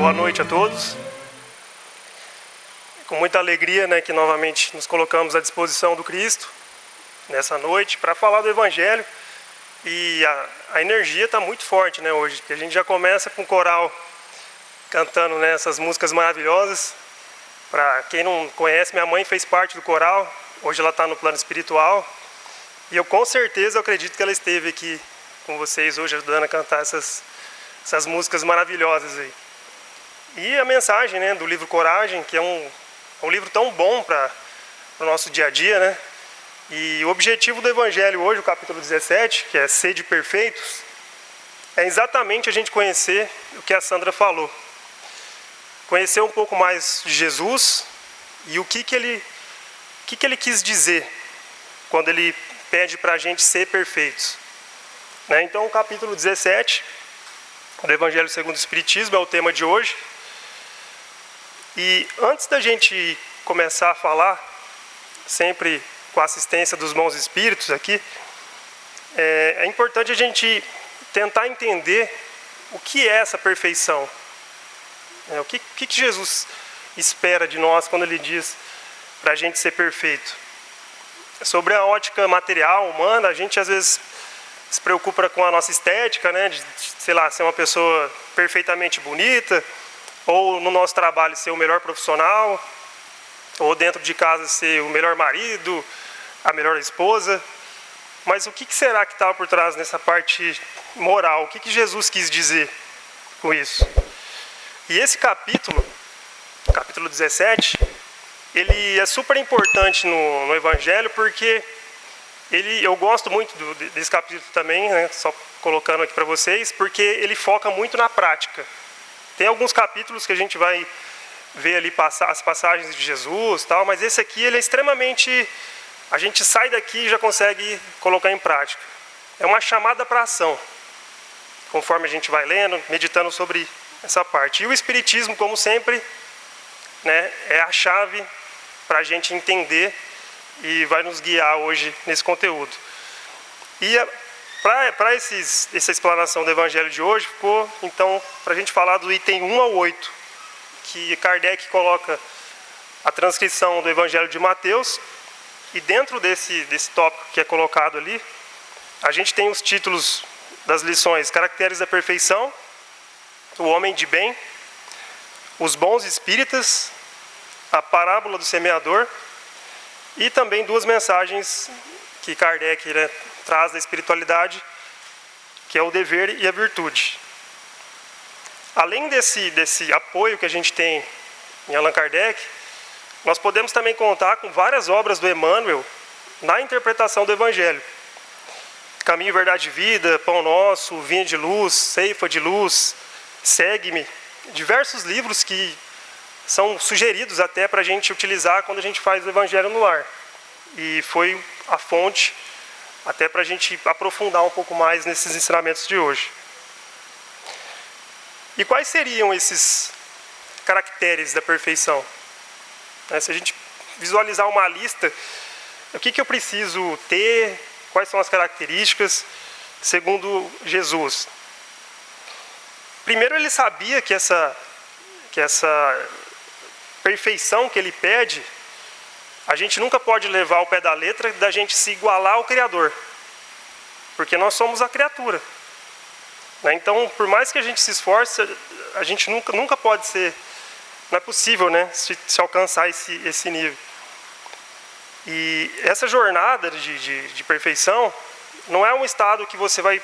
Boa noite a todos. Com muita alegria, que novamente nos colocamos à disposição do Cristo nessa noite para falar do Evangelho. E a energia está muito forte, hoje, que a gente já começa com o coral cantando, essas músicas maravilhosas. Para quem não conhece, minha mãe fez parte do coral, hoje ela está no plano espiritual. E eu com certeza acredito que ela esteve aqui com vocês hoje ajudando a cantar essas músicas maravilhosas aí. E a mensagem do livro Coragem, que é um livro tão bom para o nosso dia a dia, E o objetivo do Evangelho hoje, o capítulo 17, que é Sede Perfeitos, é exatamente a gente conhecer o que a Sandra falou. Conhecer um pouco mais de Jesus e o que ele quis dizer quando ele pede para a gente ser perfeitos. Então, o capítulo 17 do Evangelho segundo o Espiritismo é o tema de hoje. E antes da gente começar a falar, sempre com a assistência dos bons espíritos aqui, é importante a gente tentar entender o que é essa perfeição. O que Jesus espera de nós quando Ele diz para a gente ser perfeito. Sobre a ótica material, humana, a gente às vezes se preocupa com a nossa estética, de, ser uma pessoa perfeitamente bonita, ou no nosso trabalho ser o melhor profissional, ou dentro de casa ser o melhor marido, a melhor esposa. Mas o que será que está por trás nessa parte moral? O que Jesus quis dizer com isso? E esse capítulo 17, ele é super importante no Evangelho, porque eu gosto muito desse capítulo também, só colocando aqui para vocês, porque ele foca muito na prática. Tem alguns capítulos que a gente vai ver ali as passagens de Jesus, mas esse aqui ele é extremamente... A gente sai daqui e já consegue colocar em prática. É uma chamada para ação, conforme a gente vai lendo, meditando sobre essa parte. E o Espiritismo, como sempre, é a chave para a gente entender e vai nos guiar hoje nesse conteúdo. E para essa explanação do Evangelho de hoje, ficou, então, para a gente falar do item 1 ao 8, que Kardec coloca a transcrição do Evangelho de Mateus, e dentro desse tópico que é colocado ali, a gente tem os títulos das lições: Caracteres da Perfeição, O Homem de Bem, Os Bons Espíritas, A Parábola do Semeador, e também duas mensagens que Kardec traz da espiritualidade, que é o dever e a virtude. Além desse apoio que a gente tem em Allan Kardec, nós podemos também contar com várias obras do Emmanuel na interpretação do Evangelho. Caminho, Verdade e Vida, Pão Nosso, Vinha de Luz, Ceifa de Luz, Segue-me. Diversos livros que são sugeridos até para a gente utilizar quando a gente faz o Evangelho no lar. E foi a fonte até para a gente aprofundar um pouco mais nesses ensinamentos de hoje. E quais seriam esses caracteres da perfeição? Se a gente visualizar uma lista, o que eu preciso ter, quais são as características, segundo Jesus? Primeiro, ele sabia que essa perfeição que ele pede, a gente nunca pode levar ao pé da letra da gente se igualar ao Criador, porque nós somos a criatura. Então, por mais que a gente se esforce, a gente nunca pode ser... Não é possível, se alcançar esse nível. E essa jornada de perfeição não é um estado que você vai,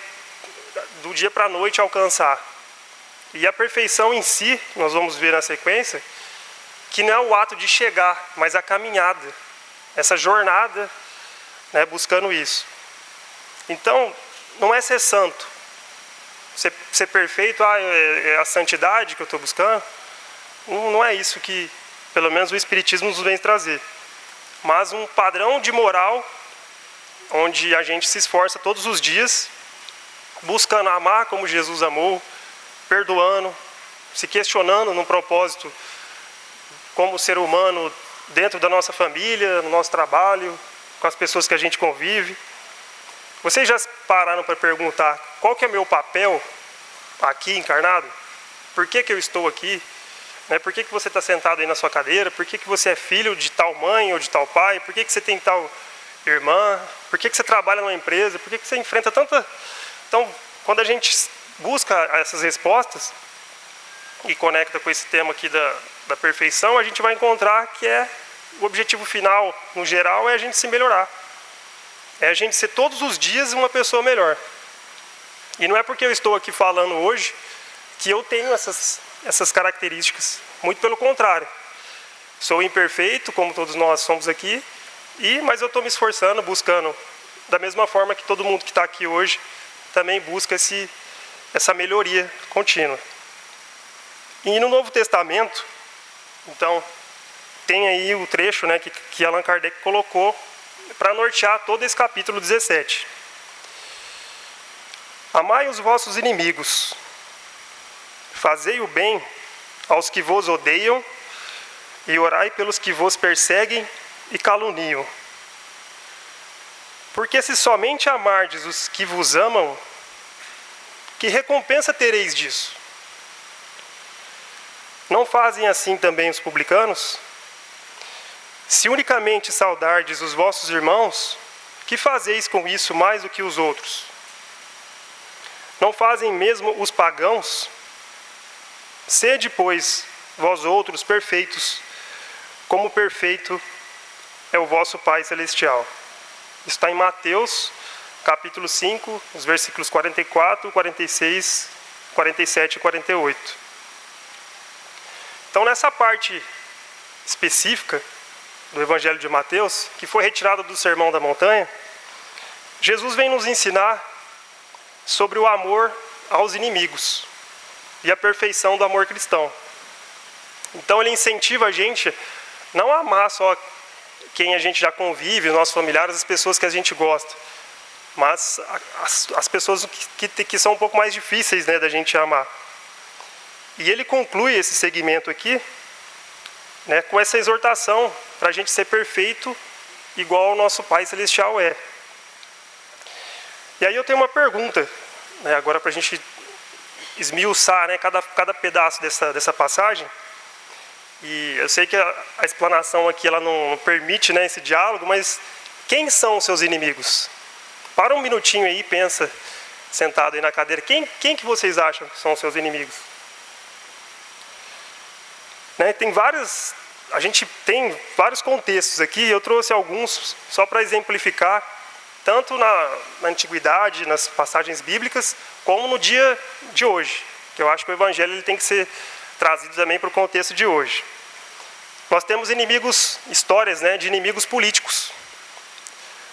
do dia para a noite, alcançar. E a perfeição em si, nós vamos ver na sequência, que não é o ato de chegar, mas a caminhada. Essa jornada, buscando isso. Então, não é ser santo. Ser perfeito, é a santidade que eu estou buscando. Não é isso que, pelo menos, o Espiritismo nos vem trazer. Mas um padrão de moral, onde a gente se esforça todos os dias, buscando amar como Jesus amou, perdoando, se questionando num propósito como ser humano dentro da nossa família, no nosso trabalho, com as pessoas que a gente convive. Vocês já pararam para perguntar qual que é meu papel aqui encarnado? por que eu estou aqui, né? Por que você está sentado aí na sua cadeira, por que você é filho de tal mãe ou de tal pai, por que você tem tal irmã, por que você trabalha numa empresa, por que você enfrenta tanta... Então, quando a gente busca essas respostas e conecta com esse tema aqui da perfeição, a gente vai encontrar que o objetivo final, no geral, é a gente se melhorar. É a gente ser todos os dias uma pessoa melhor. E não é porque eu estou aqui falando hoje que eu tenho essas características. Muito pelo contrário. Sou imperfeito, como todos nós somos aqui, mas eu estou me esforçando, buscando, da mesma forma que todo mundo que está aqui hoje também busca essa melhoria contínua. E no Novo Testamento, então, tem aí o trecho, né, que Allan Kardec colocou para nortear todo esse capítulo 17. Amai os vossos inimigos, fazei o bem aos que vos odeiam e orai pelos que vos perseguem e caluniam. Porque se somente amardes os que vos amam, que recompensa tereis disso? Não fazem assim também os publicanos? Se unicamente saudardes os vossos irmãos, que fazeis com isso mais do que os outros? Não fazem mesmo os pagãos? Sede, pois, vós outros perfeitos, como perfeito é o vosso Pai Celestial. Está em Mateus, capítulo 5, os versículos 44, 46, 47 e 48. Então, nessa parte específica do Evangelho de Mateus, que foi retirada do Sermão da Montanha, Jesus vem nos ensinar sobre o amor aos inimigos e a perfeição do amor cristão. Então ele incentiva a gente não a amar só quem a gente já convive, os nossos familiares, as pessoas que a gente gosta, mas as pessoas que são um pouco mais difíceis, né, da gente amar. E ele conclui esse segmento aqui, né, com essa exortação para a gente ser perfeito igual o nosso Pai Celestial é. E aí eu tenho uma pergunta, né, agora para a gente esmiuçar, né, cada pedaço dessa passagem. E eu sei que a explanação aqui ela não permite, né, esse diálogo, mas quem são os seus inimigos? Para um minutinho aí, pensa, sentado aí na cadeira, quem que vocês acham que são os seus inimigos? Né, a gente tem vários contextos aqui, eu trouxe alguns só para exemplificar, tanto na antiguidade, nas passagens bíblicas, como no dia de hoje, que eu acho que o Evangelho ele tem que ser trazido também para o contexto de hoje. Nós temos inimigos, histórias, né, de inimigos políticos.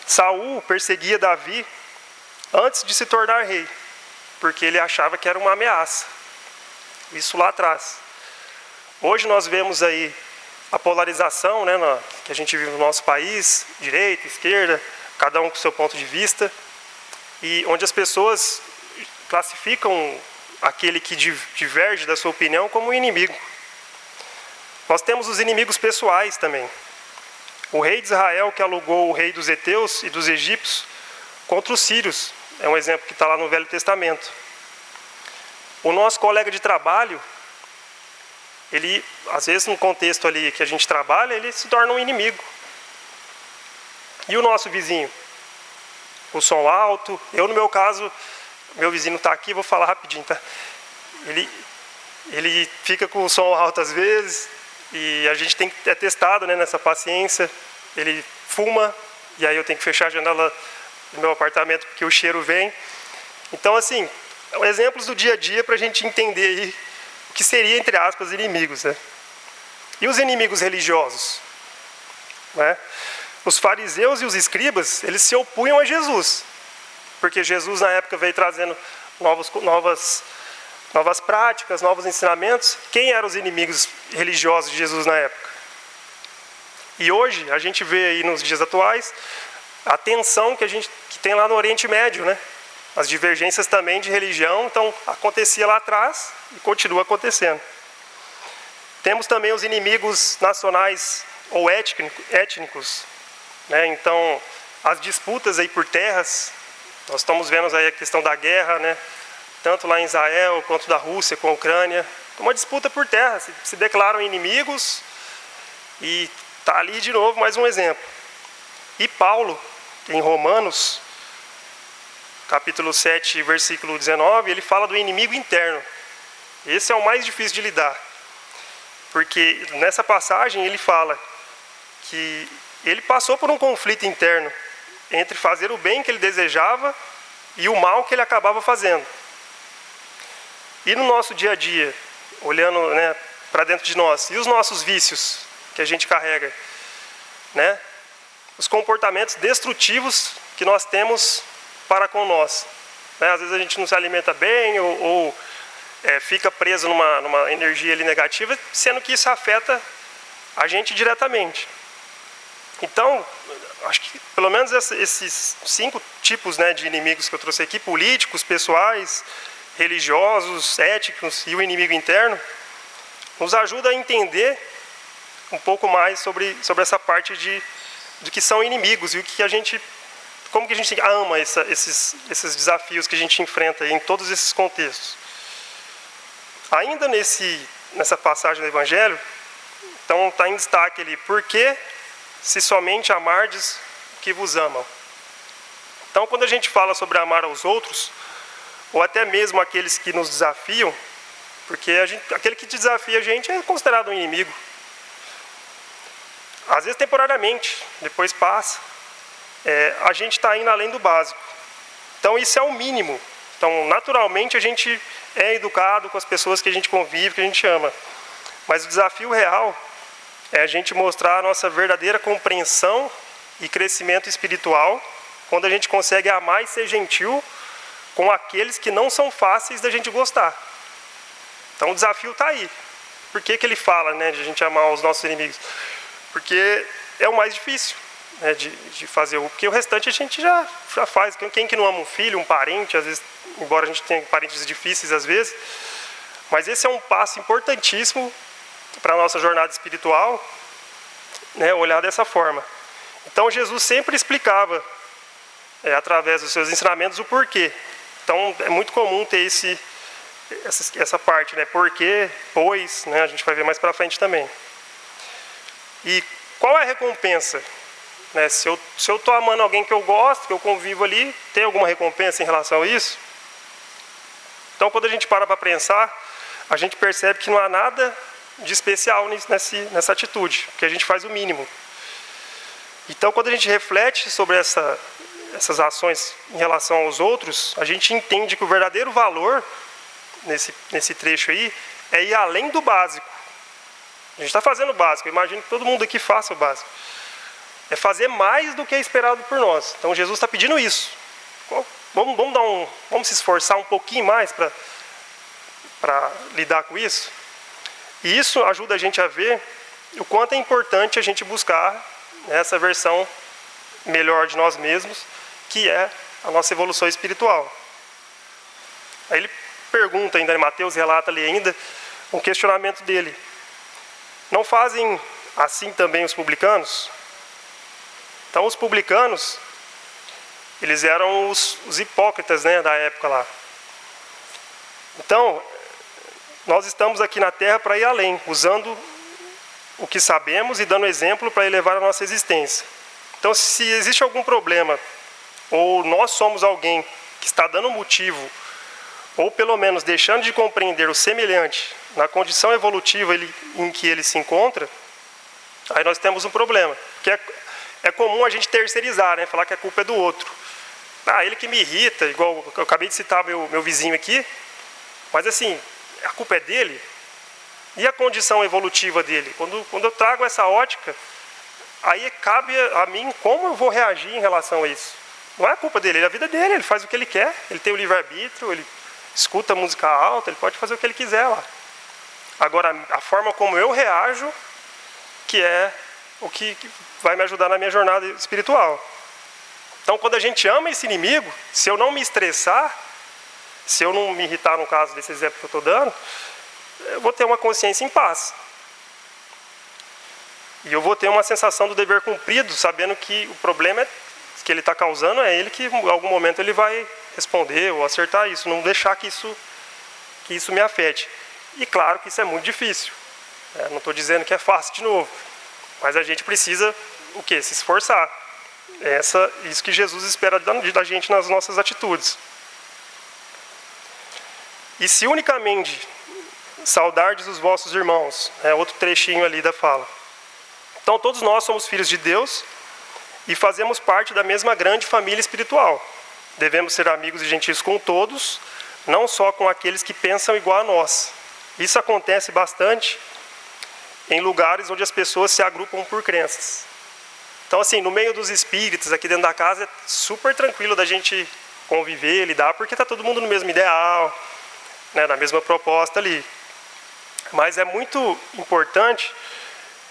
Saul perseguia Davi antes de se tornar rei, porque ele achava que era uma ameaça. Isso lá atrás. Hoje nós vemos aí a polarização, né, que a gente vive no nosso país, direita, esquerda, cada um com seu ponto de vista, e onde as pessoas classificam aquele que diverge da sua opinião como um inimigo. Nós temos os inimigos pessoais também. O rei de Israel que alugou o rei dos heteus e dos egípcios contra os sírios, é um exemplo que está lá no Velho Testamento. O nosso colega de trabalho, ele, às vezes no contexto ali que a gente trabalha, ele se torna um inimigo. E o nosso vizinho? O som alto, eu no meu caso, meu vizinho está aqui, vou falar rapidinho, tá? Ele fica com o som alto às vezes, e a gente tem que ter testado, né, nessa paciência. Ele fuma, e aí eu tenho que fechar a janela do meu apartamento porque o cheiro vem. Então, assim, exemplos do dia a dia para a gente entender aí o que seria, entre aspas, inimigos, né? E os inimigos religiosos? Né? Os fariseus e os escribas, eles se opunham a Jesus, porque Jesus na época veio trazendo novas práticas, novos ensinamentos. Quem eram os inimigos religiosos de Jesus na época? E hoje a gente vê aí nos dias atuais a tensão que tem lá no Oriente Médio, né? As divergências também de religião, então acontecia lá atrás e continua acontecendo. Temos também os inimigos nacionais ou étnicos, né? Então as disputas aí por terras, nós estamos vendo aí a questão da guerra, né? Tanto lá em Israel quanto da Rússia com a Ucrânia. uma disputa por terra, se declaram inimigos, e está ali de novo mais um exemplo. E Paulo, em Romanos, capítulo 7, versículo 19, ele fala do inimigo interno. Esse é o mais difícil de lidar, porque nessa passagem ele fala que ele passou por um conflito interno entre fazer o bem que ele desejava e o mal que ele acabava fazendo. E no nosso dia a dia, olhando, né, para dentro de nós, e os nossos vícios que a gente carrega, né, os comportamentos destrutivos que nós temos para com nós, né? Às vezes a gente não se alimenta bem ou fica preso numa energia ali negativa, sendo que isso afeta a gente diretamente. Então, acho que pelo menos esses 5 tipos, né, de inimigos que eu trouxe aqui, políticos, pessoais, religiosos, éticos e o inimigo interno, nos ajuda a entender um pouco mais sobre essa parte do que são inimigos e o que a gente, como que a gente ama esses desafios que a gente enfrenta em todos esses contextos. Ainda nessa passagem do Evangelho, então está em destaque ali, por que se somente amardes que vos amam? Então, quando a gente fala sobre amar aos outros, ou até mesmo aqueles que nos desafiam, porque aquele que desafia a gente é considerado um inimigo. Às vezes temporariamente, depois passa. A gente está indo além do básico. Então, isso é o mínimo. Então, naturalmente, a gente é educado com as pessoas que a gente convive, que a gente ama. Mas o desafio real é a gente mostrar a nossa verdadeira compreensão e crescimento espiritual quando a gente consegue amar e ser gentil com aqueles que não são fáceis da gente gostar. Então o desafio está aí. Por que ele fala, né, de a gente amar os nossos inimigos? Porque é o mais difícil, né, de fazer. Porque o restante a gente já faz. Quem que não ama um filho, um parente, às vezes, embora a gente tenha parentes difíceis às vezes, mas esse é um passo importantíssimo para a nossa jornada espiritual, né, olhar dessa forma. Então Jesus sempre explicava, através dos seus ensinamentos, o porquê. Então é muito comum ter essa parte, né, porquê, pois, né, a gente vai ver mais para frente também. E qual é a recompensa? Né, se eu estou amando alguém que eu gosto, que eu convivo ali, tem alguma recompensa em relação a isso? Então quando a gente para pensar, a gente percebe que não há nada de especial nessa atitude, porque a gente faz o mínimo. Então, quando a gente reflete sobre essas ações em relação aos outros, a gente entende que o verdadeiro valor nesse trecho aí é ir além do básico. A gente está fazendo o básico, eu imagino que todo mundo aqui faça o básico. É fazer mais do que é esperado por nós. Então, Jesus está pedindo isso. Vamos se esforçar um pouquinho mais para lidar com isso? E isso ajuda a gente a ver o quanto é importante a gente buscar essa versão melhor de nós mesmos, que é a nossa evolução espiritual. Aí ele pergunta ainda, Mateus relata ali ainda, um questionamento dele. Não fazem assim também os publicanos? Então os publicanos, eles eram os hipócritas, né, da época lá. Então, nós estamos aqui na Terra para ir além, usando o que sabemos e dando exemplo para elevar a nossa existência. Então, se existe algum problema, ou nós somos alguém que está dando motivo, ou pelo menos deixando de compreender o semelhante na condição evolutiva em que ele se encontra, aí nós temos um problema. Porque é comum a gente terceirizar, né? Falar que a culpa é do outro. Ele que me irrita, igual eu acabei de citar meu vizinho aqui, mas assim, a culpa é dele? E a condição evolutiva dele? Quando eu trago essa ótica, aí cabe a mim como eu vou reagir em relação a isso. Não é a culpa dele, é a vida dele, ele faz o que ele quer, ele tem o livre-arbítrio, ele escuta música alta, ele pode fazer o que ele quiser lá. Agora, a forma como eu reajo, que é o que vai me ajudar na minha jornada espiritual. Então, quando a gente ama esse inimigo, se eu não me estressar, se eu não me irritar, no caso desse exemplo que eu estou dando, eu vou ter uma consciência em paz. E eu vou ter uma sensação do dever cumprido, sabendo que o problema que ele está causando é ele que em algum momento ele vai responder ou acertar isso, não deixar que isso me afete. E claro que isso é muito difícil. Não estou dizendo que é fácil de novo, mas a gente precisa o quê? Se esforçar. Isso que Jesus espera da gente nas nossas atitudes. E se unicamente saudardes os vossos irmãos, outro trechinho ali da fala. Então todos nós somos filhos de Deus e fazemos parte da mesma grande família espiritual. Devemos ser amigos e gentis com todos, não só com aqueles que pensam igual a nós. Isso acontece bastante em lugares onde as pessoas se agrupam por crenças. Então, assim, no meio dos espíritos, aqui dentro da casa, é super tranquilo da gente conviver, lidar, porque está todo mundo no mesmo ideal, na mesma proposta ali. Mas é muito importante,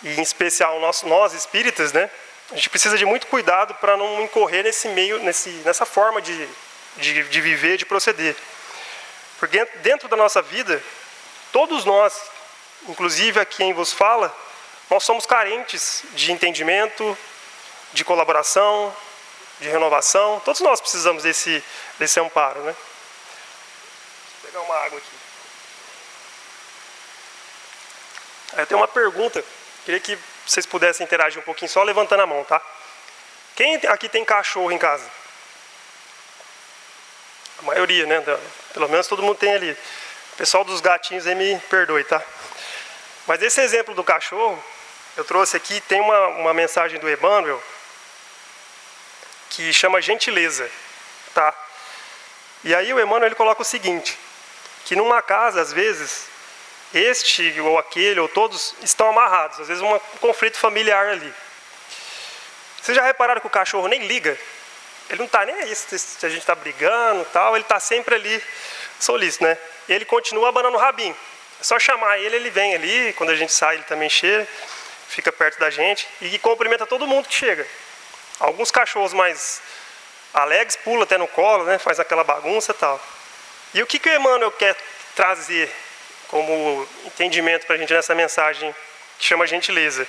e em especial nós espíritas, a gente precisa de muito cuidado para não incorrer nesse meio, nessa forma de viver, de proceder. Porque dentro da nossa vida, todos nós, inclusive a quem vos fala, nós somos carentes de entendimento, de colaboração, de renovação. Todos nós precisamos desse amparo, Vou pegar uma água aqui. Aí eu tenho uma pergunta. Queria que vocês pudessem interagir um pouquinho, só levantando a mão, tá? Quem aqui tem cachorro em casa? A maioria, Pelo menos todo mundo tem ali. O pessoal dos gatinhos aí me perdoe, tá? Mas esse exemplo do cachorro, eu trouxe aqui, tem uma mensagem do Emmanuel, que chama gentileza, tá? E aí o Emmanuel ele coloca o seguinte, que numa casa, às vezes, este ou aquele ou todos estão amarrados, às vezes um conflito familiar ali. Vocês já repararam que o cachorro nem liga? Ele não está nem aí se a gente está brigando e tal, ele está sempre ali solícito, E ele continua abanando o rabinho. É só chamar ele, ele vem ali, quando a gente sai ele também chega, fica perto da gente e cumprimenta todo mundo que chega. Alguns cachorros mais alegres pulam até no colo, faz aquela bagunça e tal. E o que o Emmanuel quer trazer como entendimento para a gente nessa mensagem que chama gentileza?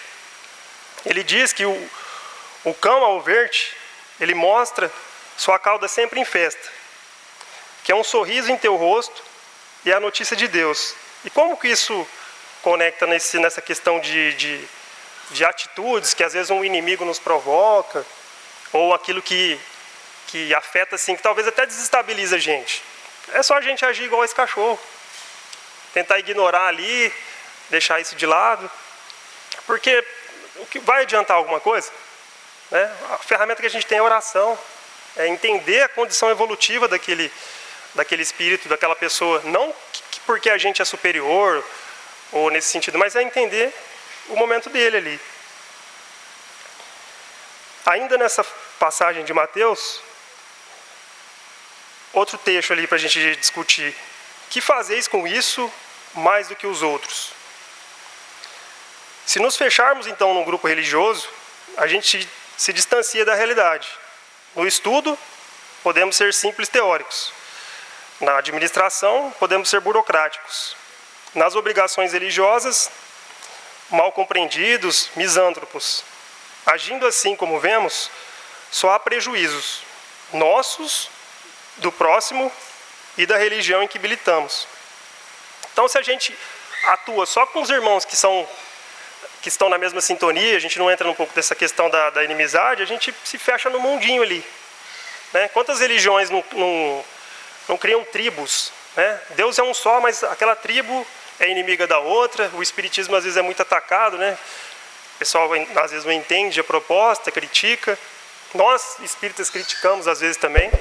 Ele diz que o cão ao ver-te, ele mostra sua cauda sempre em festa, que é um sorriso em teu rosto e é a notícia de Deus. E como que isso conecta nessa questão de atitudes que às vezes um inimigo nos provoca, ou aquilo que afeta assim, que talvez até desestabiliza a gente? É só a gente agir igual esse cachorro. Tentar ignorar ali, deixar isso de lado. Porque o que vai adiantar alguma coisa? A ferramenta que a gente tem é a oração. É entender a condição evolutiva daquele espírito, daquela pessoa. Não porque a gente é superior, ou nesse sentido, mas é entender o momento dele ali. Ainda nessa passagem de Mateus, outro texto ali para a gente discutir. Que fazeis com isso mais do que os outros? Se nos fecharmos então num grupo religioso, a gente se distancia da realidade. No estudo, podemos ser simples teóricos. Na administração, podemos ser burocráticos. Nas obrigações religiosas, mal compreendidos, misântropos. Agindo assim como vemos, só há prejuízos nossos, do próximo e da religião em que militamos. Então, se a gente atua só com os irmãos que estão na mesma sintonia, a gente não entra um pouco dessa questão da inimizade, a gente se fecha no mundinho ali. Quantas religiões não criam tribos? Deus é um só, mas aquela tribo é inimiga da outra. O espiritismo às vezes é muito atacado, O pessoal às vezes não entende a proposta, critica. Nós espíritas criticamos às vezes também,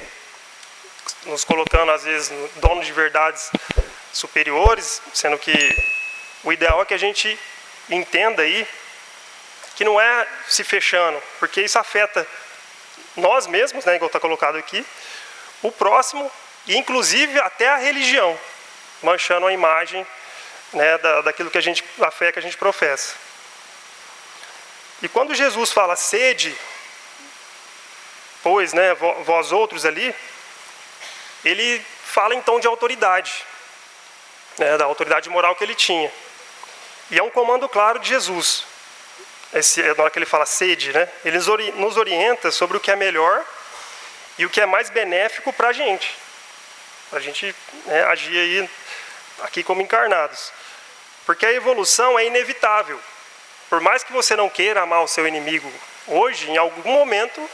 nos colocando às vezes donos de verdades superiores, sendo que o ideal é que a gente entenda aí que não é se fechando, porque isso afeta nós mesmos, igual está colocado aqui, o próximo e inclusive até a religião, manchando a imagem daquilo da fé que a gente professa. E quando Jesus fala sede, pois, vós outros ali, ele fala então de autoridade, da autoridade moral que ele tinha. E é um comando claro de Jesus. Na hora que ele fala sede, ele nos orienta sobre o que é melhor e o que é mais benéfico para a gente. Para a gente agir aí aqui como encarnados. Porque a evolução é inevitável. Por mais que você não queira amar o seu inimigo hoje, em algum momento,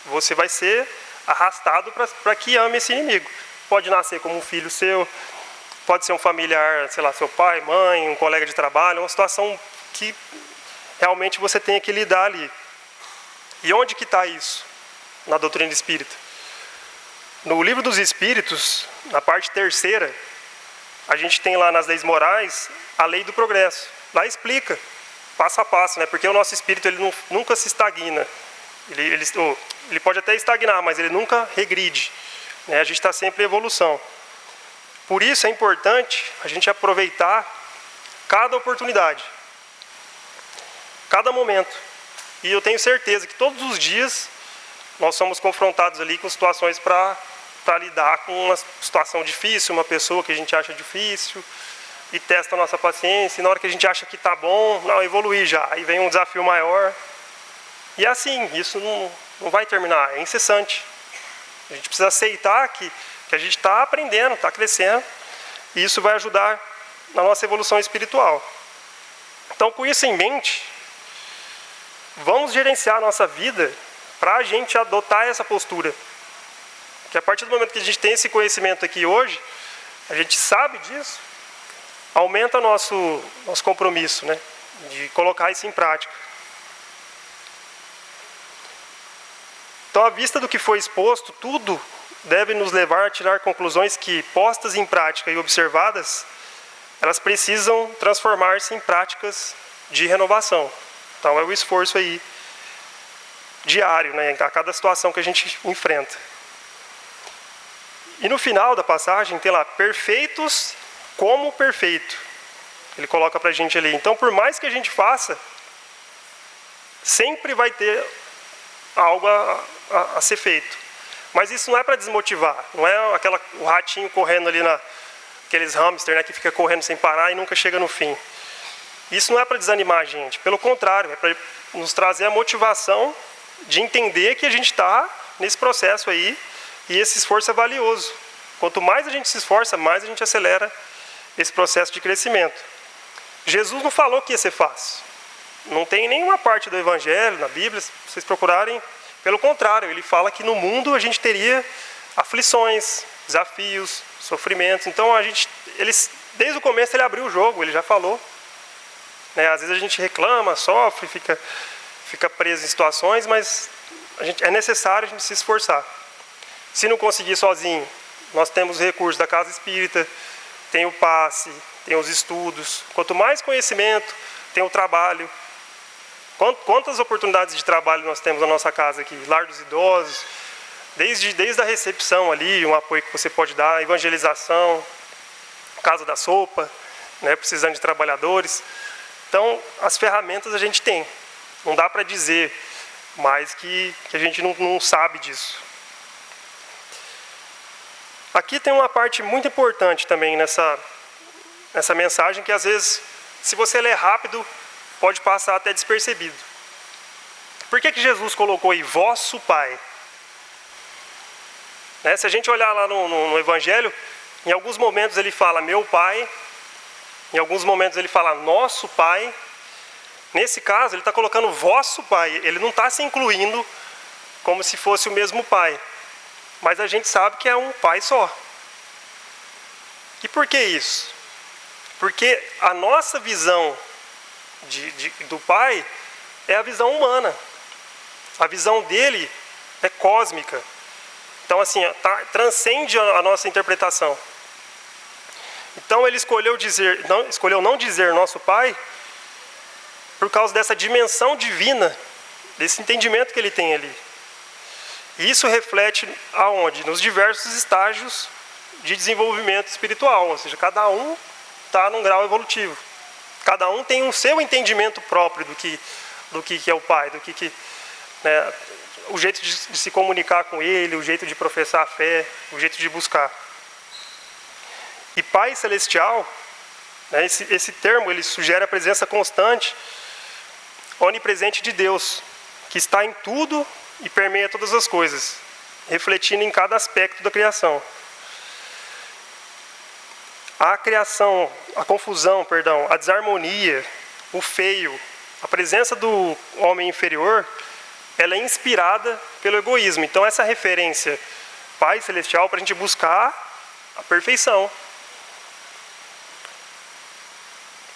você vai ser arrastado para que ame esse inimigo. Pode nascer como um filho seu, pode ser um familiar, sei lá, seu pai, mãe, um colega de trabalho, uma situação que realmente você tenha que lidar ali. E onde que está isso na doutrina espírita? No Livro dos Espíritos, na parte terceira, a gente tem lá nas leis morais a lei do progresso. Lá explica, passo a passo, né? Porque o nosso espírito ele nunca se estagna. Ele pode até estagnar, mas ele nunca regride, né? A gente está sempre em evolução. Por isso é importante a gente aproveitar cada oportunidade, cada momento. E eu tenho certeza que todos os dias nós somos confrontados ali com situações para lidar com uma situação difícil, uma pessoa que a gente acha difícil, e testa a nossa paciência, e na hora que a gente acha que está bom, não, evoluir já, aí vem um desafio maior. E assim, isso não vai terminar, é incessante. A gente precisa aceitar que a gente está aprendendo, está crescendo, e isso vai ajudar na nossa evolução espiritual. Então, com isso em mente, vamos gerenciar a nossa vida para a gente adotar essa postura. Que a partir do momento que a gente tem esse conhecimento aqui hoje, a gente sabe disso, aumenta nosso compromisso, né, de colocar isso em prática. Então, à vista do que foi exposto, tudo deve nos levar a tirar conclusões que, postas em prática e observadas, elas precisam transformar-se em práticas de renovação. Então, é o esforço aí diário, né, a cada situação que a gente enfrenta. E no final da passagem tem lá, perfeitos como perfeito. Ele coloca pra gente ali. Então, por mais que a gente faça, sempre vai ter algo a ser feito. Mas isso não é para desmotivar. Não é o ratinho correndo ali aqueles hamster, né, que fica correndo sem parar e nunca chega no fim. Isso não é para desanimar a gente. Pelo contrário, é para nos trazer a motivação de entender que a gente está nesse processo aí. E esse esforço é valioso. Quanto mais a gente se esforça, mais a gente acelera esse processo de crescimento. Jesus não falou que ia ser fácil. Não tem nenhuma parte do Evangelho, na Bíblia, se vocês procurarem. Pelo contrário, ele fala que no mundo a gente teria aflições, desafios, sofrimentos. Então, desde o começo ele abriu o jogo, ele já falou. Né? Às vezes a gente reclama, sofre, fica preso em situações, mas é necessário a gente se esforçar. Se não conseguir sozinho, nós temos recursos da casa espírita, tem o passe, tem os estudos. Quanto mais conhecimento, tem o trabalho. Quantas oportunidades de trabalho nós temos na nossa casa aqui? Lar dos idosos, desde a recepção ali, um apoio que você pode dar, evangelização, casa da sopa, né, precisando de trabalhadores. Então, as ferramentas a gente tem. Não dá para dizer mais que a gente não sabe disso. Aqui tem uma parte muito importante também nessa mensagem, que às vezes, se você ler rápido, pode passar até despercebido. Por que Jesus colocou aí, vosso Pai? Né? Se a gente olhar lá no Evangelho, em alguns momentos ele fala meu Pai, em alguns momentos ele fala nosso Pai. Nesse caso, ele está colocando vosso Pai, ele não está se incluindo como se fosse o mesmo Pai. Mas a gente sabe que é um Pai só. E por que isso? Porque a nossa visão do Pai é a visão humana. A visão dele é cósmica. Então, assim, transcende a nossa interpretação. Então, ele escolheu não dizer nosso Pai por causa dessa dimensão divina, desse entendimento que ele tem ali. E isso reflete aonde? Nos diversos estágios de desenvolvimento espiritual, ou seja, cada um está num grau evolutivo. Cada um tem o seu entendimento próprio do que é o Pai, né, o jeito de se comunicar com Ele, o jeito de professar a fé, o jeito de buscar. E Pai Celestial, né, esse termo ele sugere a presença constante, onipresente de Deus, que está em tudo e permeia todas as coisas, refletindo em cada aspecto da criação. a criação, a confusão, perdão, a desarmonia, o feio, a presença do homem inferior, ela é inspirada pelo egoísmo. Então essa referência Pai Celestial para a gente buscar a perfeição,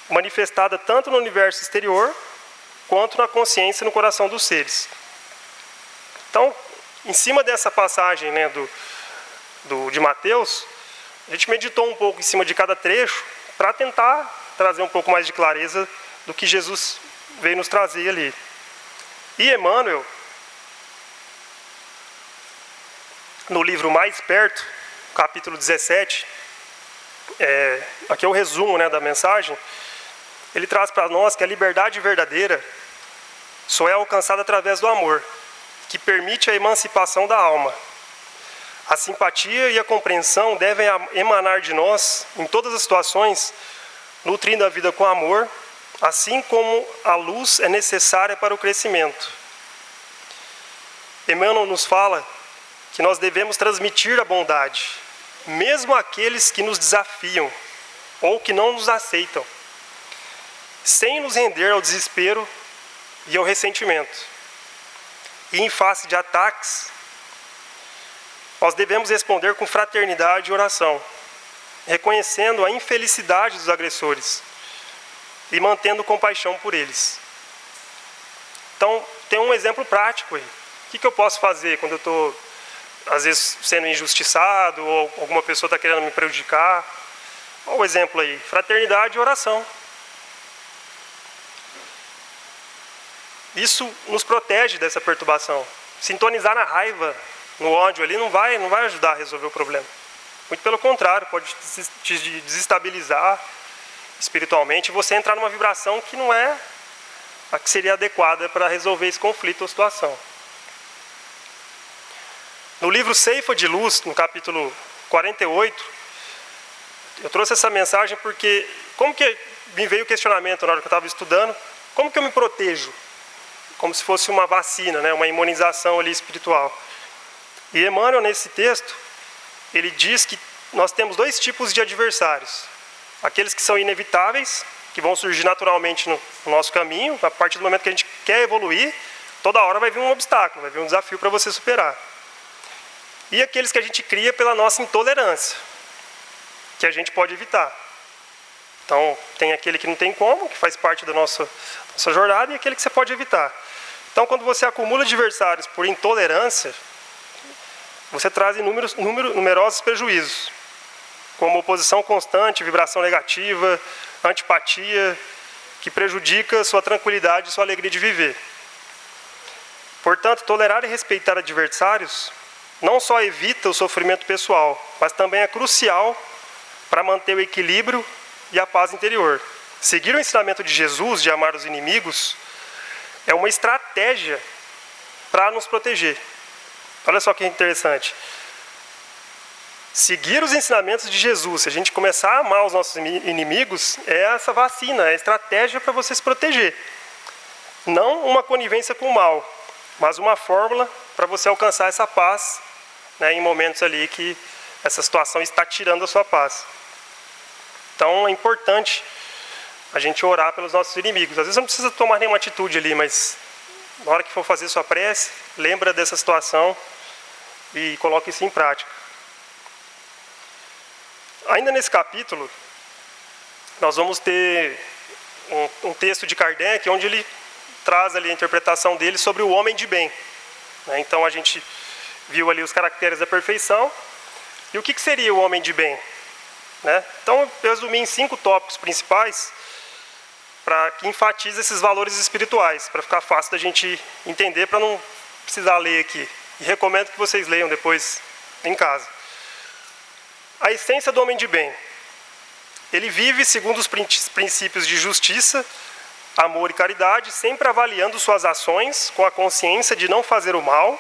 manifestada tanto no universo exterior quanto na consciência e no coração dos seres. Então, em cima dessa passagem, né, de Mateus, a gente meditou um pouco em cima de cada trecho para tentar trazer um pouco mais de clareza do que Jesus veio nos trazer ali. E Emmanuel, no livro Mais Perto, capítulo 17, aqui é o resumo, né, da mensagem, ele traz para nós que a liberdade verdadeira só é alcançada através do amor, que permite a emancipação da alma. A simpatia e a compreensão devem emanar de nós, em todas as situações, nutrindo a vida com amor, assim como a luz é necessária para o crescimento. Emmanuel nos fala que nós devemos transmitir a bondade, mesmo àqueles que nos desafiam ou que não nos aceitam, sem nos render ao desespero e ao ressentimento. E em face de ataques, nós devemos responder com fraternidade e oração, reconhecendo a infelicidade dos agressores e mantendo compaixão por eles. Então, tem um exemplo prático aí. O que eu posso fazer quando eu estou, às vezes, sendo injustiçado ou alguma pessoa está querendo me prejudicar? Olha o exemplo aí, fraternidade e oração. Isso nos protege dessa perturbação. Sintonizar na raiva, no ódio ali, não vai ajudar a resolver o problema. Muito pelo contrário, pode te desestabilizar espiritualmente e você entrar numa vibração que não é a que seria adequada para resolver esse conflito ou situação. No livro Ceifa de Luz, no capítulo 48, eu trouxe essa mensagem porque, como que me veio o questionamento na hora que eu estava estudando, como que eu me protejo? Como se fosse uma vacina, né? Uma imunização ali espiritual. E Emmanuel, nesse texto, ele diz que nós temos dois tipos de adversários. Aqueles que são inevitáveis, que vão surgir naturalmente no nosso caminho, a partir do momento que a gente quer evoluir, toda hora vai vir um obstáculo, vai vir um desafio para você superar. E aqueles que a gente cria pela nossa intolerância, que a gente pode evitar. Então, tem aquele que não tem como, que faz parte da nossa jornada, e aquele que você pode evitar. Então, quando você acumula adversários por intolerância, você traz numerosos prejuízos, como oposição constante, vibração negativa, antipatia, que prejudica sua tranquilidade e sua alegria de viver. Portanto, tolerar e respeitar adversários não só evita o sofrimento pessoal, mas também é crucial para manter o equilíbrio e a paz interior. Seguir o ensinamento de Jesus de amar os inimigos é uma estratégia para nos proteger. Olha só que interessante. Seguir os ensinamentos de Jesus, se a gente começar a amar os nossos inimigos, é essa vacina, é a estratégia para você se proteger. Não uma conivência com o mal, mas uma fórmula para você alcançar essa paz, né, em momentos ali que essa situação está tirando a sua paz. Então é importante a gente orar pelos nossos inimigos. Às vezes não precisa tomar nenhuma atitude ali, mas na hora que for fazer sua prece, lembra dessa situação e coloque isso em prática. Ainda nesse capítulo, nós vamos ter um texto de Kardec, onde ele traz ali a interpretação dele sobre o homem de bem. Então a gente viu ali os caracteres da perfeição. E o que seria o homem de bem? Então eu resumi em 5 tópicos principais, para que enfatize esses valores espirituais, para ficar fácil da gente entender, para não precisar ler aqui. E recomendo que vocês leiam depois em casa. A essência do homem de bem. Ele vive segundo os princípios de justiça, amor e caridade, sempre avaliando suas ações com a consciência de não fazer o mal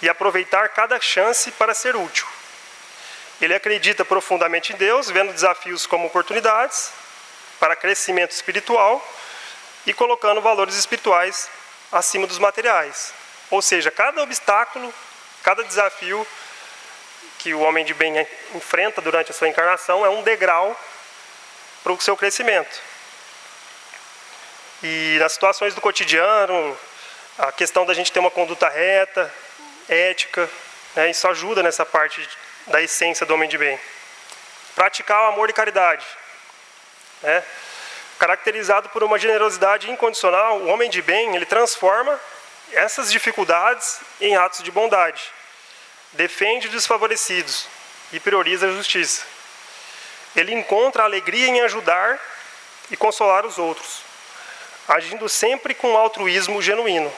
e aproveitar cada chance para ser útil. Ele acredita profundamente em Deus, vendo desafios como oportunidades para crescimento espiritual e colocando valores espirituais acima dos materiais. Ou seja, cada obstáculo, cada desafio que o homem de bem enfrenta durante a sua encarnação é um degrau para o seu crescimento. E nas situações do cotidiano, a questão da gente ter uma conduta reta, ética, né, isso ajuda nessa parte da essência do homem de bem. Praticar o amor e caridade, né? Caracterizado por uma generosidade incondicional, o homem de bem, ele transforma essas dificuldades em atos de bondade. Defende os desfavorecidos e prioriza a justiça. Ele encontra alegria em ajudar e consolar os outros, agindo sempre com altruísmo genuíno,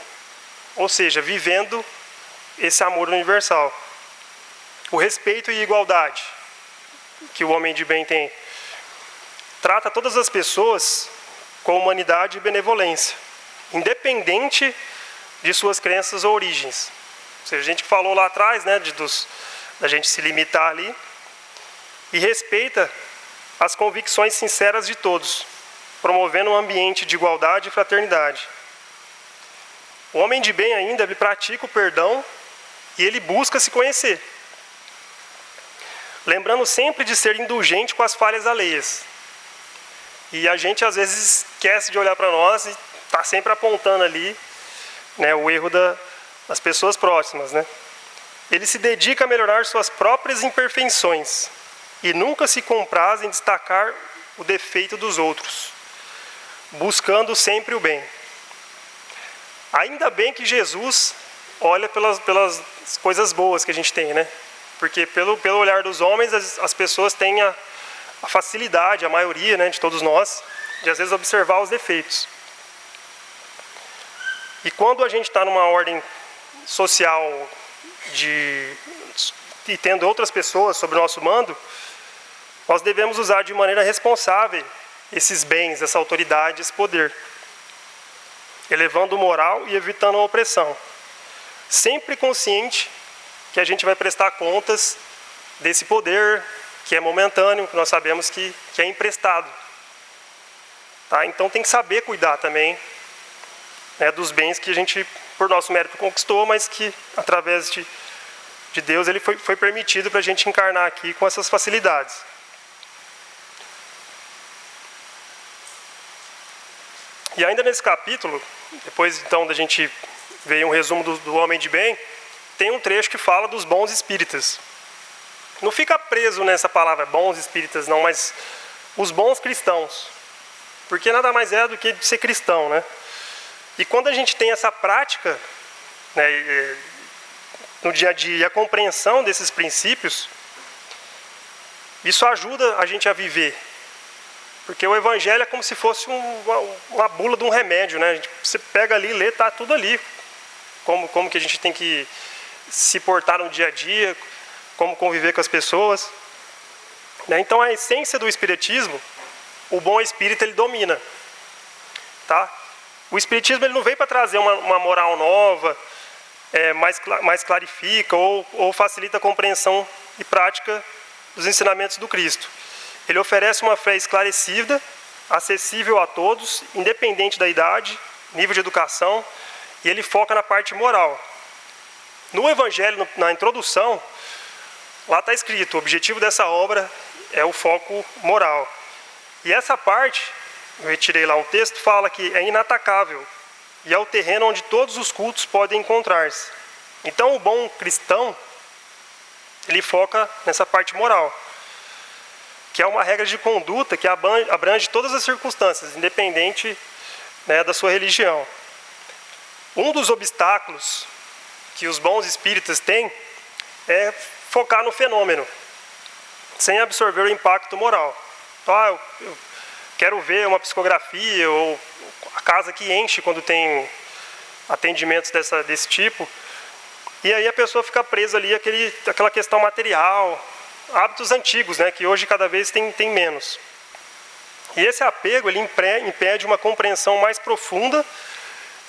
ou seja, vivendo esse amor universal. O respeito e igualdade que o homem de bem tem. Trata todas as pessoas com humanidade e benevolência, independente de suas crenças ou origens. Ou seja, a gente falou lá atrás, né, da gente se limitar ali, e respeita as convicções sinceras de todos, promovendo um ambiente de igualdade e fraternidade. O homem de bem ainda, ele pratica o perdão e ele busca se conhecer, lembrando sempre de ser indulgente com as falhas alheias. E a gente às vezes esquece de olhar para nós e está sempre apontando ali, né, o erro das pessoas próximas, né? Ele se dedica a melhorar suas próprias imperfeições e nunca se compraz em destacar o defeito dos outros, buscando sempre o bem. Ainda bem que Jesus olha pelas coisas boas que a gente tem, né? Porque pelo olhar dos homens, as pessoas têm a facilidade, a maioria, né, de todos nós, de às vezes observar os defeitos. E quando a gente está numa ordem social e tendo outras pessoas sob o nosso mando, nós devemos usar de maneira responsável esses bens, essa autoridade, esse poder, elevando o moral e evitando a opressão, sempre consciente que a gente vai prestar contas desse poder que é momentâneo, que nós sabemos que é emprestado. Tá? Então tem que saber cuidar também, né, dos bens que a gente, por nosso mérito, conquistou, mas que através de Deus ele foi permitido para a gente encarnar aqui com essas facilidades. E ainda nesse capítulo, depois então da gente ver um resumo do homem de bem, tem um trecho que fala dos bons espíritas. Não fica preso nessa palavra bons espíritas não, mas os bons cristãos. Porque nada mais é do que ser cristão, né? E quando a gente tem essa prática, né, no dia a dia, e a compreensão desses princípios, isso ajuda a gente a viver. Porque o evangelho é como se fosse uma bula de um remédio, né? Você pega ali, lê, está tudo ali. Como que a gente tem que se portar no dia a dia, como conviver com as pessoas. Né? Então a essência do espiritismo, o bom espírito ele domina. Tá? O espiritismo ele não veio para trazer uma moral nova, mais clarifica ou facilita a compreensão e prática dos ensinamentos do Cristo. Ele oferece uma fé esclarecida, acessível a todos, independente da idade, nível de educação, e ele foca na parte moral. No Evangelho, na introdução, lá está escrito, o objetivo dessa obra é o foco moral. E essa parte, eu retirei lá um texto, fala que é inatacável e é o terreno onde todos os cultos podem encontrar-se. Então o bom cristão, ele foca nessa parte moral, que é uma regra de conduta que abrange todas as circunstâncias, independente, né, da sua religião. Um dos obstáculos que os bons espíritas têm é focar no fenômeno, sem absorver o impacto moral. Então, eu quero ver uma psicografia ou a casa que enche quando tem atendimentos desse tipo, e aí a pessoa fica presa ali àquela questão material, hábitos antigos, né, que hoje cada vez tem menos. E esse apego ele impede uma compreensão mais profunda,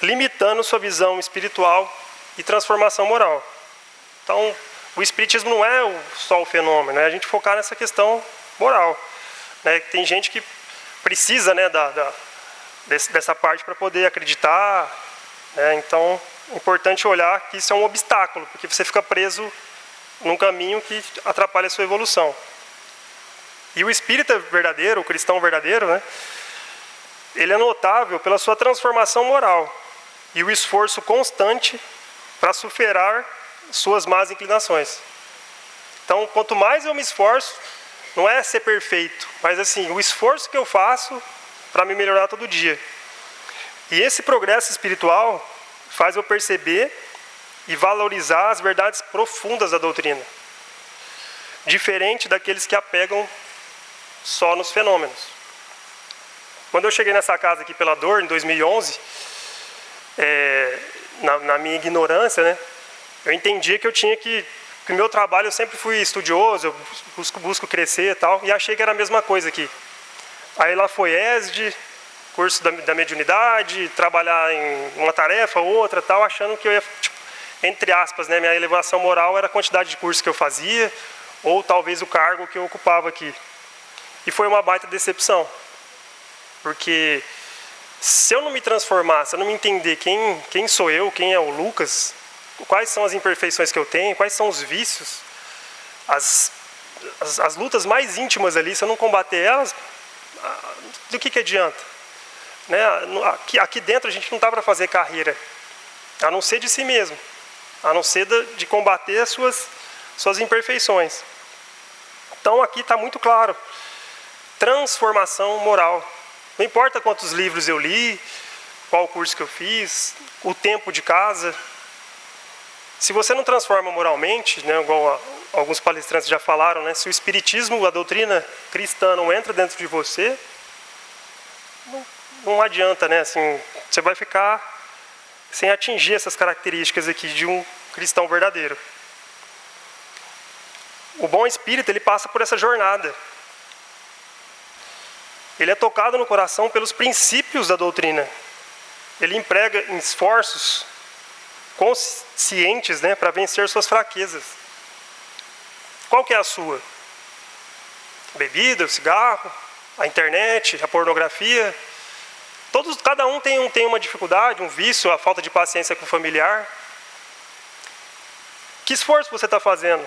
limitando sua visão espiritual e transformação moral. Então, o espiritismo não é só o fenômeno, é a gente focar nessa questão moral. Né? Tem gente que precisa, né, dessa parte para poder acreditar. Né? Então, é importante olhar que isso é um obstáculo, porque você fica preso num caminho que atrapalha a sua evolução. E o espírita verdadeiro, o cristão verdadeiro, né, ele é notável pela sua transformação moral e o esforço constante para superar suas más inclinações. Então, quanto mais eu me esforço, não é ser perfeito, mas assim, o esforço que eu faço para me melhorar todo dia. E esse progresso espiritual faz eu perceber e valorizar as verdades profundas da doutrina, diferente daqueles que apegam só nos fenômenos. Quando eu cheguei nessa casa aqui pela dor, em 2011, na minha ignorância, né, eu entendia que eu tinha que o meu trabalho, eu sempre fui estudioso, eu busco crescer e tal, e achei que era a mesma coisa aqui. Aí lá foi ESD, curso da mediunidade, trabalhar em uma tarefa, outra, tal, achando que eu ia, tipo, entre aspas, né, minha elevação moral era a quantidade de cursos que eu fazia, ou talvez o cargo que eu ocupava aqui. E foi uma baita decepção, porque se eu não me transformar, se eu não me entender quem sou eu, quem é o Lucas, quais são as imperfeições que eu tenho, quais são os vícios, as lutas mais íntimas ali, se eu não combater elas, do que adianta? Né? Aqui dentro a gente não está para fazer carreira, a não ser de si mesmo, a não ser de combater as suas imperfeições. Então aqui está muito claro, transformação moral. Não importa quantos livros eu li, qual curso que eu fiz, o tempo de casa. Se você não transforma moralmente, né, igual alguns palestrantes já falaram, né, se o espiritismo, a doutrina cristã não entra dentro de você, não adianta, né, assim, você vai ficar sem atingir essas características aqui de um cristão verdadeiro. O bom espírita, ele passa por essa jornada. Ele é tocado no coração pelos princípios da doutrina. Ele emprega em esforços conscientes, né, para vencer suas fraquezas. Qual que é a sua? A bebida, o cigarro, a internet, a pornografia. Cada um tem uma dificuldade, um vício, a falta de paciência com o familiar. Que esforço você está fazendo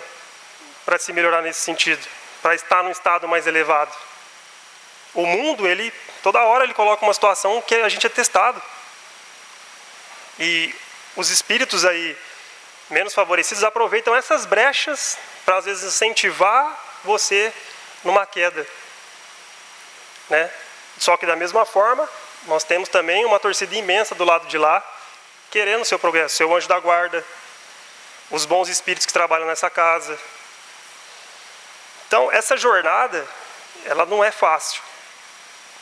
para se melhorar nesse sentido? Para estar num estado mais elevado? O mundo, toda hora ele coloca uma situação que a gente é testado. E os espíritos aí menos favorecidos aproveitam essas brechas para às vezes incentivar você numa queda, né? Só que da mesma forma, nós temos também uma torcida imensa do lado de lá, querendo o seu progresso, seu anjo da guarda, os bons espíritos que trabalham nessa casa. Então, essa jornada, ela não é fácil,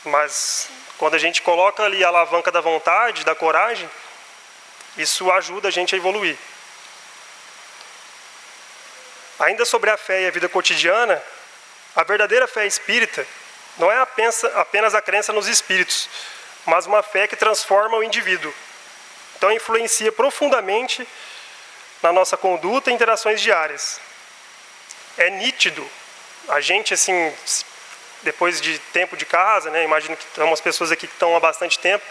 mas quando a gente coloca ali a alavanca da vontade, da coragem, isso ajuda a gente a evoluir. Ainda sobre a fé e a vida cotidiana, a verdadeira fé espírita não é apenas a crença nos espíritos, mas uma fé que transforma o indivíduo. Então influencia profundamente na nossa conduta e interações diárias. É nítido. A gente, assim, depois de tempo de casa, né, imagino que tem umas pessoas aqui que estão há bastante tempo,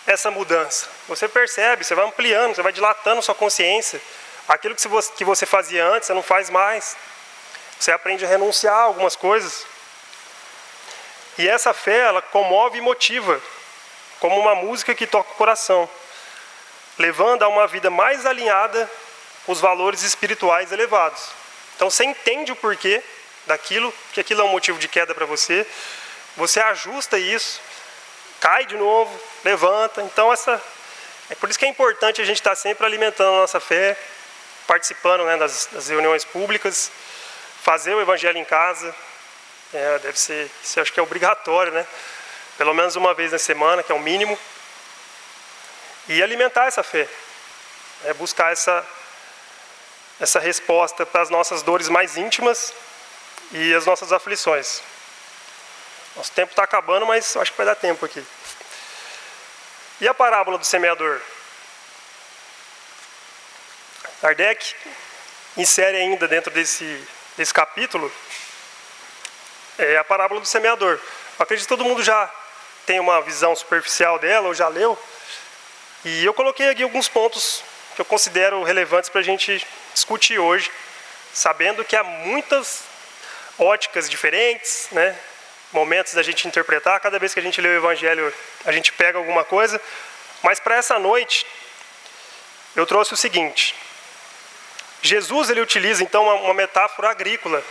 essa mudança. Você percebe, você vai ampliando, você vai dilatando sua consciência. Aquilo que você fazia antes, você não faz mais. Você aprende a renunciar a algumas coisas. E essa fé, ela comove e motiva, como uma música que toca o coração, levando a uma vida mais alinhada com os valores espirituais elevados. Então você entende o porquê daquilo, que aquilo é um motivo de queda para você, você ajusta isso, cai de novo, levanta. Então é por isso que é importante a gente estar sempre alimentando a nossa fé, participando, né, das reuniões públicas, fazer o evangelho em casa. Deve ser, isso eu acho que é obrigatório, né? Pelo menos uma vez na semana, que é o mínimo. E alimentar essa fé, buscar essa resposta para as nossas dores mais íntimas e as nossas aflições. Nosso tempo está acabando, mas acho que vai dar tempo aqui. E a parábola do semeador? Kardec insere ainda dentro desse capítulo a parábola do semeador. Eu acredito que todo mundo já tem uma visão superficial dela, ou já leu. E eu coloquei aqui alguns pontos que eu considero relevantes para a gente discutir hoje sabendo que há muitas óticas diferentes, né? Momentos da gente interpretar. Cada vez que a gente lê o Evangelho, a gente pega alguma coisa. Mas para essa noite, eu trouxe o seguinte. Jesus ele utiliza então uma metáfora agrícola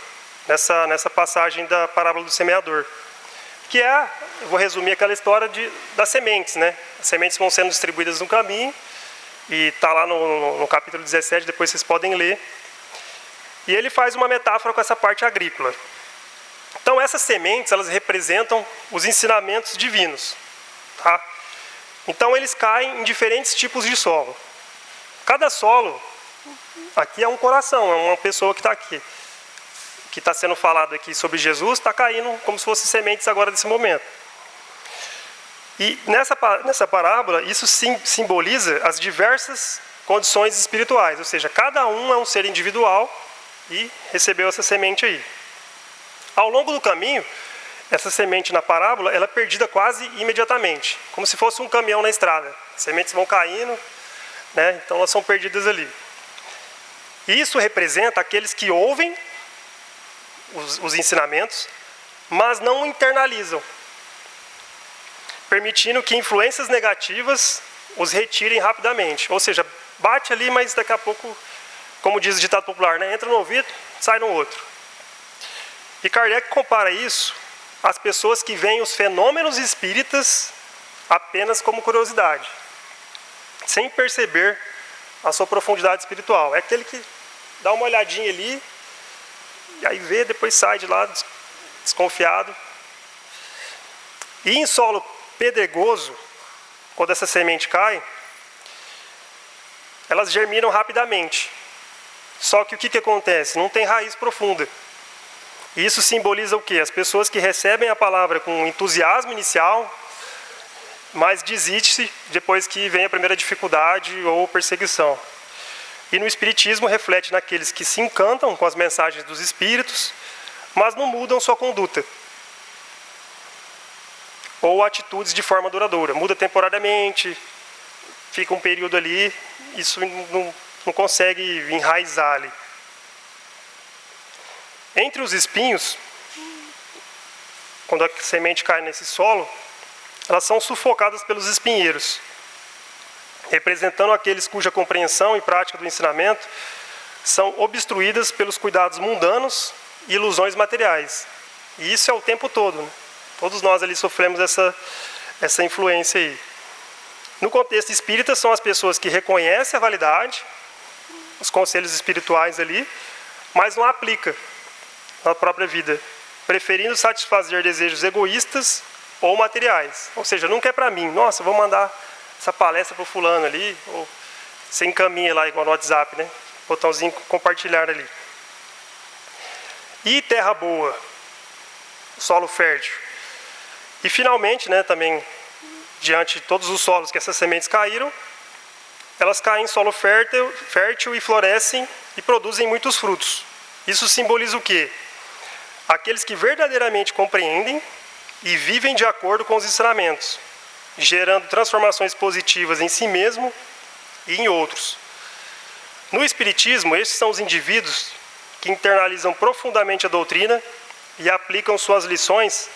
nessa passagem da parábola do semeador. Que é, eu vou resumir aquela história das sementes, né? As sementes vão sendo distribuídas no caminho. E está lá no capítulo 17, depois vocês podem ler. E ele faz uma metáfora com essa parte agrícola. Então essas sementes, elas representam os ensinamentos divinos. Tá? Então eles caem em diferentes tipos de solo. Cada solo, aqui é um coração, é uma pessoa que está aqui. O que está sendo falado aqui sobre Jesus está caindo como se fossem sementes agora nesse momento. E nessa parábola, isso simboliza as diversas condições espirituais. Ou seja, cada um é um ser individual e recebeu essa semente aí. Ao longo do caminho, essa semente na parábola, ela é perdida quase imediatamente, como se fosse um caminhão na estrada. As sementes vão caindo, né? Então elas são perdidas ali. Isso representa aqueles que ouvem os ensinamentos, mas não internalizam, permitindo que influências negativas os retirem rapidamente. Ou seja, bate ali, mas daqui a pouco, como diz o ditado popular, né? Entra no ouvido, sai no outro. E Kardec compara isso às pessoas que veem os fenômenos espíritas apenas como curiosidade, sem perceber a sua profundidade espiritual. É aquele que dá uma olhadinha ali, e aí vê, depois sai de lá desconfiado. E em solo pedregoso, quando essa semente cai, elas germinam rapidamente. Só que o que acontece? Não tem raiz profunda. E isso simboliza o quê? As pessoas que recebem a palavra com entusiasmo inicial, mas desiste depois que vem a primeira dificuldade ou perseguição. E no Espiritismo reflete naqueles que se encantam com as mensagens dos Espíritos, mas não mudam sua conduta ou atitudes de forma duradoura. Muda temporariamente, fica um período ali, isso não consegue enraizar ali. Entre os espinhos, quando a semente cai nesse solo, elas são sufocadas pelos espinheiros, representando aqueles cuja compreensão e prática do ensinamento são obstruídas pelos cuidados mundanos e ilusões materiais. E isso é o tempo todo, né? Todos nós ali sofremos essa influência aí. No contexto espírita, são as pessoas que reconhecem a validade, os conselhos espirituais ali, mas não aplicam na própria vida, preferindo satisfazer desejos egoístas ou materiais. Ou seja, nunca é para mim. Nossa, vou mandar essa palestra para o fulano ali, ou você encaminha lá igual no WhatsApp, né? Botãozinho compartilhar ali. E terra boa, solo fértil. E finalmente, né, também, diante de todos os solos que essas sementes caíram, elas caem em solo fértil e florescem e produzem muitos frutos. Isso simboliza o quê? Aqueles que verdadeiramente compreendem e vivem de acordo com os ensinamentos, gerando transformações positivas em si mesmo e em outros. No Espiritismo, esses são os indivíduos que internalizam profundamente a doutrina e aplicam suas lições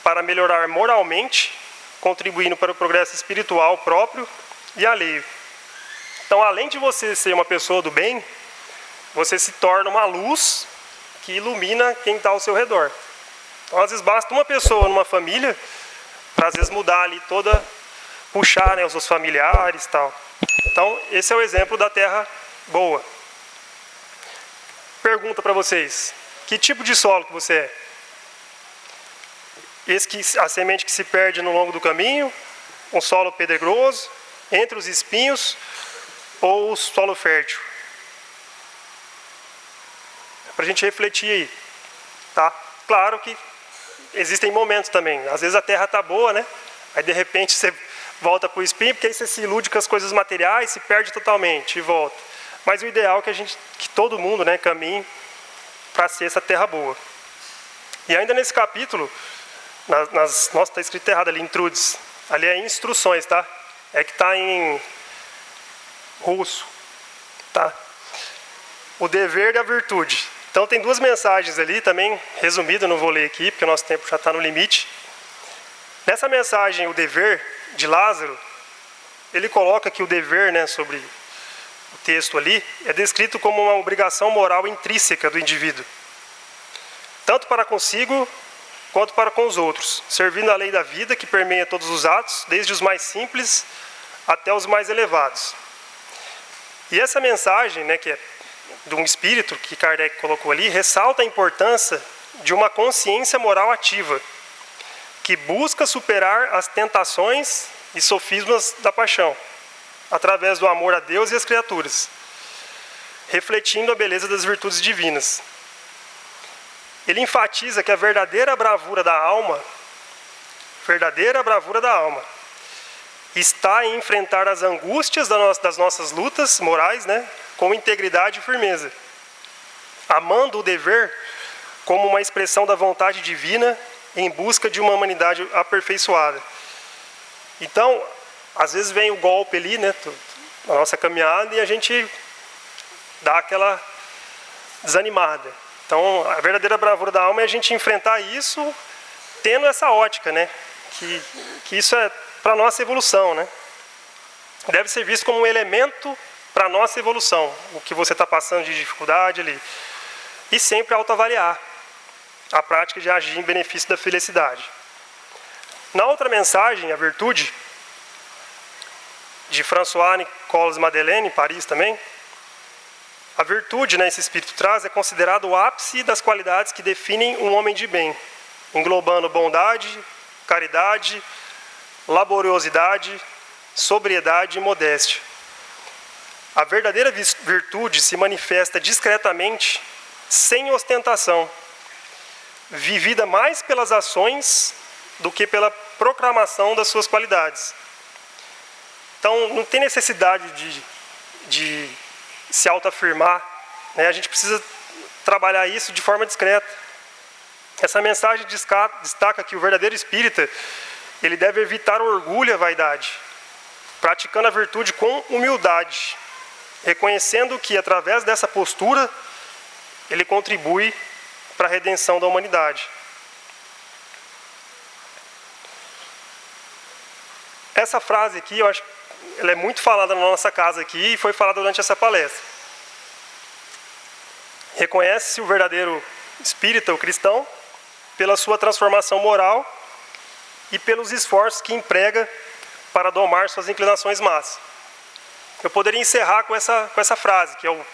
para melhorar moralmente, contribuindo para o progresso espiritual próprio e alheio. Então, além de você ser uma pessoa do bem, você se torna uma luz que ilumina quem está ao seu redor. Então, às vezes, basta uma pessoa numa família para, às vezes, mudar ali puxar, né, os seus familiares e tal. Então, esse é o exemplo da terra boa. Pergunta para vocês, que tipo de solo que você é? A semente que se perde no longo do caminho, um solo pedregoso, entre os espinhos, ou o solo fértil? É para a gente refletir aí, tá? Claro que existem momentos também, às vezes a terra está boa, né? Aí de repente você volta para o espinho, porque aí você se ilude com as coisas materiais, se perde totalmente e volta. Mas o ideal é que todo mundo, né, caminhe para ser essa terra boa. E ainda nesse capítulo, nossa, está escrito errado ali, intrudes. Ali é instruções, tá? É que está em russo, tá? o dever e a virtude. Então tem duas mensagens ali, também resumida, não vou ler aqui, porque o nosso tempo já está no limite. Nessa mensagem, o dever de Lázaro, ele coloca que o dever, né, sobre o texto ali, é descrito como uma obrigação moral intrínseca do indivíduo, tanto para consigo quanto para com os outros, servindo a lei da vida que permeia todos os atos, desde os mais simples até os mais elevados. E essa mensagem, né, que é de um espírito que Kardec colocou ali, ressalta a importância de uma consciência moral ativa, que busca superar as tentações e sofismas da paixão, através do amor a Deus e às criaturas, refletindo a beleza das virtudes divinas. Ele enfatiza que a verdadeira bravura da alma, está em enfrentar as angústias das nossas lutas morais, né, com integridade e firmeza, amando o dever como uma expressão da vontade divina em busca de uma humanidade aperfeiçoada. Então, às vezes vem o golpe ali, né, na nossa caminhada, e a gente dá aquela desanimada. Então, a verdadeira bravura da alma é a gente enfrentar isso tendo essa ótica, né, que isso é para a nossa evolução, né? Deve ser visto como um elemento para a nossa evolução, o que você está passando de dificuldade ali. E sempre autoavaliar a prática de agir em benefício da felicidade. Na outra mensagem, a virtude, de François Nicolas Madeleine, em Paris também, a virtude, né, esse espírito traz, é considerado o ápice das qualidades que definem um homem de bem, englobando bondade, caridade, laboriosidade, sobriedade e modéstia. A verdadeira virtude se manifesta discretamente, sem ostentação, vivida mais pelas ações do que pela proclamação das suas qualidades. Então, não tem necessidade de se autoafirmar, né? A gente precisa trabalhar isso de forma discreta. Essa mensagem destaca que o verdadeiro espírita, ele deve evitar o orgulho e a vaidade, praticando a virtude com humildade, reconhecendo que, através dessa postura, ele contribui para a redenção da humanidade. Essa frase aqui, eu acho que ela é muito falada na nossa casa aqui e foi falada durante essa palestra. Reconhece-se o verdadeiro espírita, o cristão, pela sua transformação moral e pelos esforços que emprega para domar suas inclinações más. Eu poderia encerrar com essa frase, que é o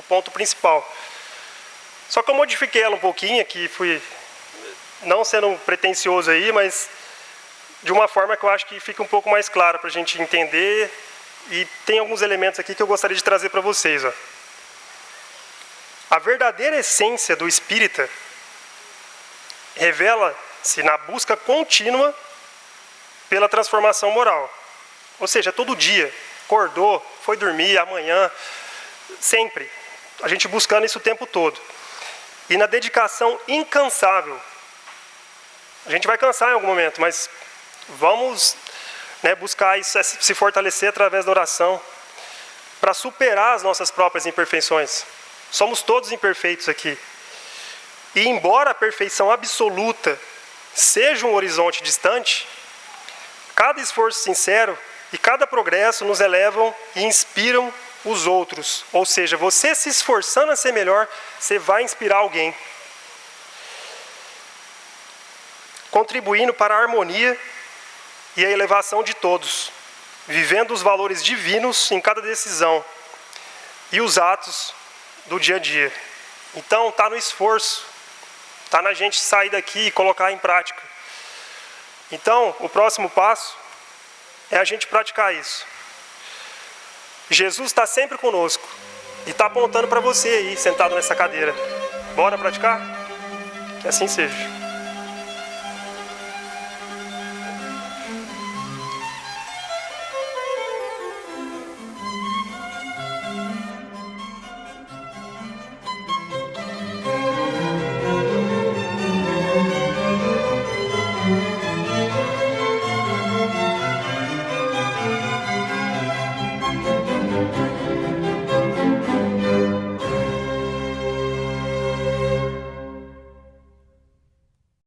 ponto principal. Só que eu modifiquei ela um pouquinho aqui, fui não sendo pretensioso aí, mas de uma forma que eu acho que fica um pouco mais clara para a gente entender, e tem alguns elementos aqui que eu gostaria de trazer para vocês. Ó. A verdadeira essência do espírita revela-se na busca contínua pela transformação moral. Ou seja, todo dia, acordou, foi dormir, amanhã, sempre. A gente buscando isso o tempo todo. E na dedicação incansável. A gente vai cansar em algum momento, mas vamos, né, buscar isso, se fortalecer através da oração, para superar as nossas próprias imperfeições. Somos todos imperfeitos aqui. E embora a perfeição absoluta seja um horizonte distante, cada esforço sincero e cada progresso nos elevam e inspiram os outros. Ou seja, você se esforçando a ser melhor, você vai inspirar alguém. Contribuindo para a harmonia e a elevação de todos, vivendo os valores divinos em cada decisão e os atos do dia a dia. Então, está no esforço, está na gente sair daqui e colocar em prática. Então, o próximo passo é a gente praticar isso. Jesus está sempre conosco e está apontando para você aí, sentado nessa cadeira. Bora praticar? Que assim seja.